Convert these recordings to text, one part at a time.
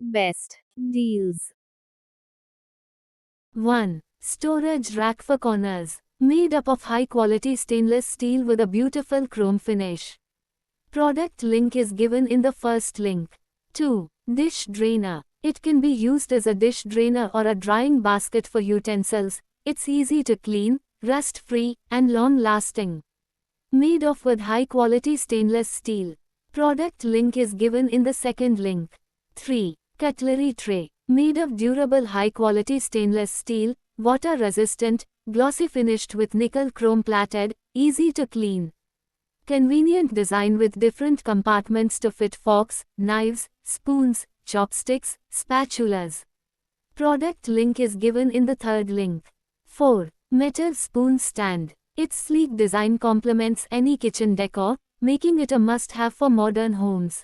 Best deals. 1. Storage rack for corners. Made up of high-quality stainless steel with a beautiful chrome finish. Product link is given in the first link. 2. Dish drainer. It can be used as a dish drainer or a drying basket for utensils. It's easy to clean, rust-free, and long-lasting. Made of with high-quality stainless steel. Product link is given in the second link. 3. Cutlery tray. Made of durable high-quality stainless steel, water-resistant, glossy finished with nickel chrome plated, easy to clean. Convenient design with different compartments to fit forks, knives, spoons, chopsticks, spatulas. Product link is given in the third link. 4. Metal spoon stand. Its sleek design complements any kitchen decor, making it a must-have for modern homes.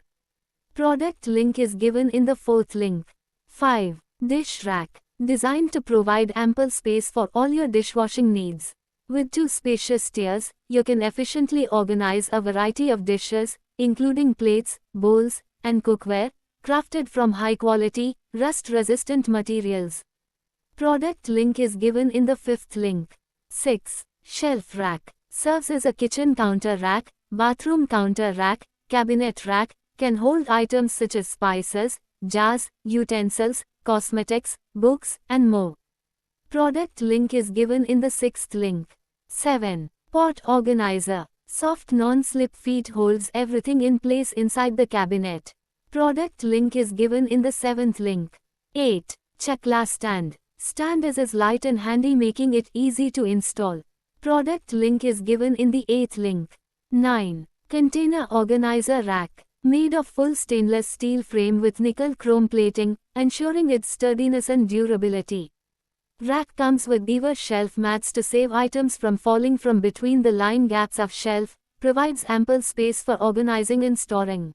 Product link is given in the fourth link. 5. Dish rack. Designed to provide ample space for all your dishwashing needs. With 2 spacious tiers, you can efficiently organize a variety of dishes, including plates, bowls, and cookware, crafted from high-quality, rust-resistant materials. Product link is given in the fifth link. 6. Shelf rack. Serves as a kitchen counter rack, bathroom counter rack, cabinet rack, can hold items such as spices, jars, utensils, cosmetics, books, and more. Product link is given in the sixth link. 7. Pot organizer. Soft non-slip feet holds everything in place inside the cabinet. Product link is given in the seventh link. 8. Chakla stand. Stand is light and handy, making it easy to install. Product link is given in the eighth link. 9. Container organizer rack. Made of full stainless steel frame with nickel chrome plating, ensuring its sturdiness and durability. Rack comes with beaver shelf mats to save items from falling from between the line gaps of shelf, provides ample space for organizing and storing.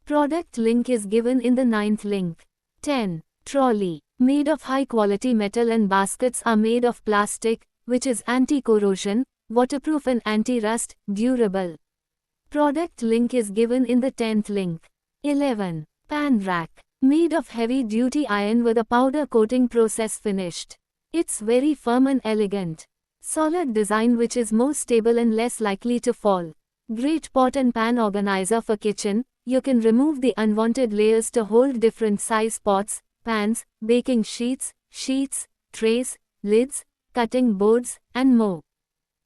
Product link is given in the ninth link. 10. Trolley. Made of high-quality metal and baskets are made of plastic, which is anti-corrosion, waterproof and anti-rust, durable. Product link is given in the 10th link. 11. Pan rack. Made of heavy-duty iron with a powder coating process finished. It's very firm and elegant. Solid design which is more stable and less likely to fall. Great pot and pan organizer for kitchen. You can remove the unwanted layers to hold different size pots, pans, baking sheets, trays, lids, cutting boards, and more.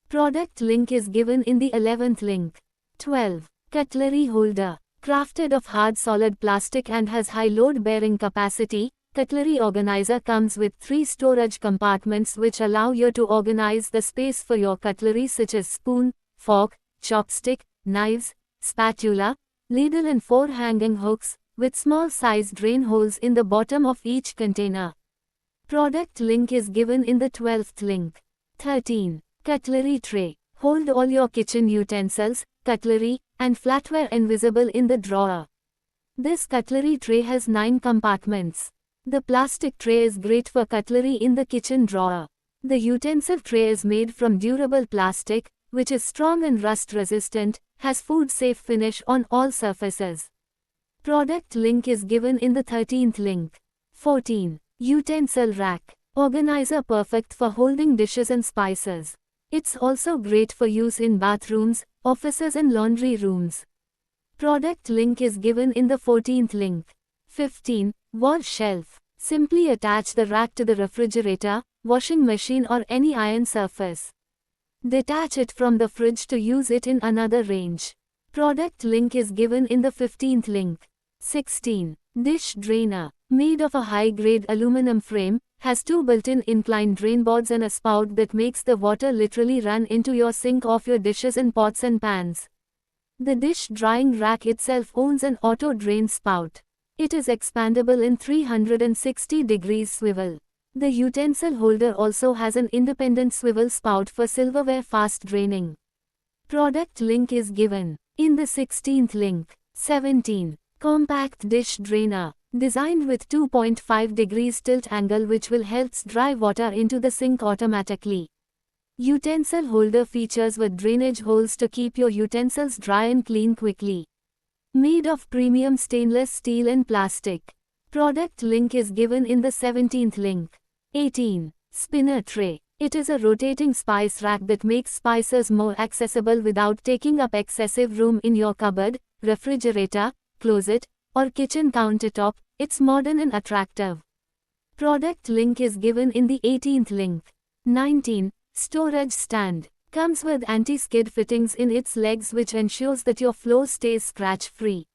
Product link is given in the 11th link. 12. Cutlery holder. Crafted of hard solid plastic and has high load bearing capacity, cutlery organizer comes with 3 storage compartments which allow you to organize the space for your cutlery such as spoon, fork, chopstick, knives, spatula, ladle and 4 hanging hooks, with small sized drain holes in the bottom of each container. Product link is given in the 12th link. 13. Cutlery tray. Hold all your kitchen utensils, cutlery, and flatware invisible in the drawer. This cutlery tray has 9 compartments. The plastic tray is great for cutlery in the kitchen drawer. The utensil tray is made from durable plastic, which is strong and rust resistant, has food-safe finish on all surfaces. Product link is given in the 13th link. 14. Utensil rack. Organizer perfect for holding dishes and spices. It's also great for use in bathrooms, offices and laundry rooms. Product link is given in the 14th link. 15. Wall shelf. Simply attach the rack to the refrigerator, washing machine or any iron surface. Detach it from the fridge to use it in another range. Product link is given in the 15th link. 16. Dish drainer. Made of a high-grade aluminum frame, has 2 built-in inclined drain boards and a spout that makes the water literally run into your sink off your dishes and pots and pans. The dish drying rack itself owns an auto drain spout. It is expandable in 360 degrees swivel. The utensil holder also has an independent swivel spout for silverware fast draining. Product link is given in the 16th link. 17. Compact dish drainer. Designed with 2.5 degrees tilt angle which will help dry water into the sink automatically. Utensil holder features with drainage holes to keep your utensils dry and clean quickly. Made of premium stainless steel and plastic. Product link is given in the 17th link. 18. Spinner tray. It is a rotating spice rack that makes spices more accessible without taking up excessive room in your cupboard, refrigerator, closet, or kitchen countertop. It's modern and attractive. Product link is given in the 18th link. 19. Storage stand. Comes with anti-skid fittings in its legs which ensures that your floor stays scratch-free.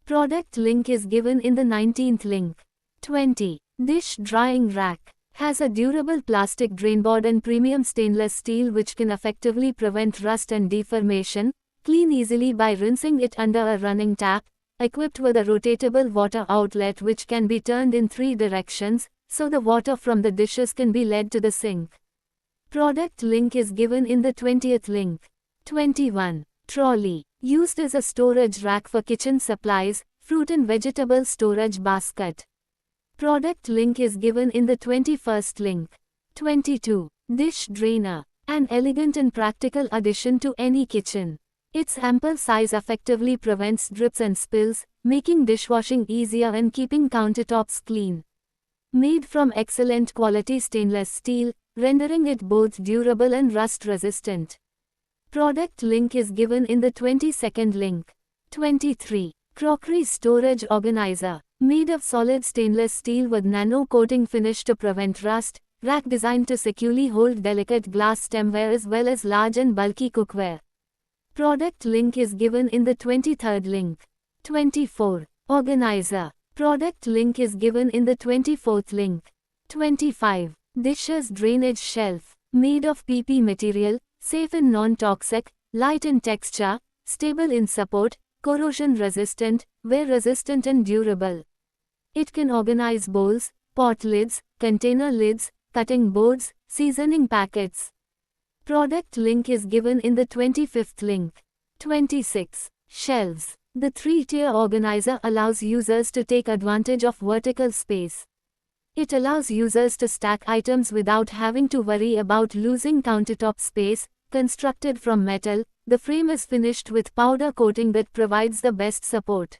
Product link is given in the 19th link. 20. Dish drying rack. Has a durable plastic drainboard and premium stainless steel which can effectively prevent rust and deformation. Clean easily by rinsing it under a running tap. Equipped with a rotatable water outlet which can be turned in 3 directions, so the water from the dishes can be led to the sink. Product link is given in the 20th link. 21. Trolley. Used as a storage rack for kitchen supplies, fruit and vegetable storage basket. Product link is given in the 21st link. 22. Dish drainer. An elegant and practical addition to any kitchen. Its ample size effectively prevents drips and spills, making dishwashing easier and keeping countertops clean. Made from excellent quality stainless steel, rendering it both durable and rust-resistant. Product link is given in the 22nd link. 23. Crockery storage organizer. Made of solid stainless steel with nano coating finish to prevent rust, rack designed to securely hold delicate glass stemware as well as large and bulky cookware. Product link is given in the 23rd link. 24. Organizer. Product link is given in the 24th link. 25. Dishes drainage shelf. Made of PP material, safe and non-toxic, light in texture, stable in support, corrosion resistant, wear resistant and durable. It can organize bowls, pot lids, container lids, cutting boards, seasoning packets. Product link is given in the 25th link. 26. Shelves. The 3-tier organizer allows users to take advantage of vertical space. It allows users to stack items without having to worry about losing countertop space. Constructed from metal, the frame is finished with powder coating that provides the best support.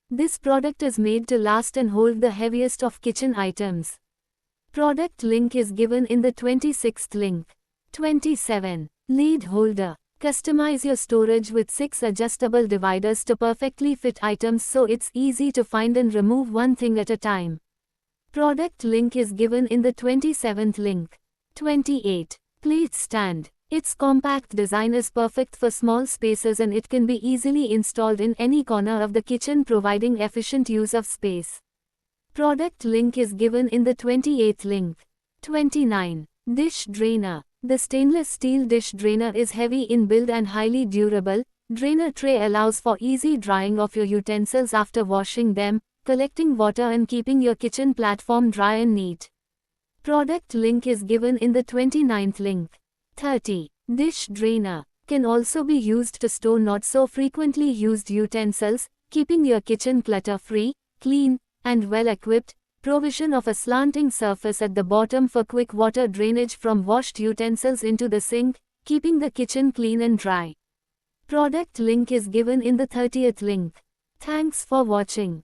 This product is made to last and hold the heaviest of kitchen items. Product link is given in the 26th link. 27. Lid holder. Customize your storage with 6 adjustable dividers to perfectly fit items so it's easy to find and remove one thing at a time. Product link is given in the 27th link. 28. Plate stand. Its compact design is perfect for small spaces and it can be easily installed in any corner of the kitchen, providing efficient use of space. Product link is given in the 28th link. 29. Dish drainer. The stainless steel dish drainer is heavy in build and highly durable. Drainer tray allows for easy drying of your utensils after washing them, collecting water and keeping your kitchen platform dry and neat. Product link is given in the 29th link. 30. Dish drainer. Can also be used to store not so frequently used utensils, keeping your kitchen clutter-free, clean, and well-equipped. Provision of a slanting surface at the bottom for quick water drainage from washed utensils into the sink, keeping the kitchen clean and dry. Product link is given in the 30th link. Thanks for watching.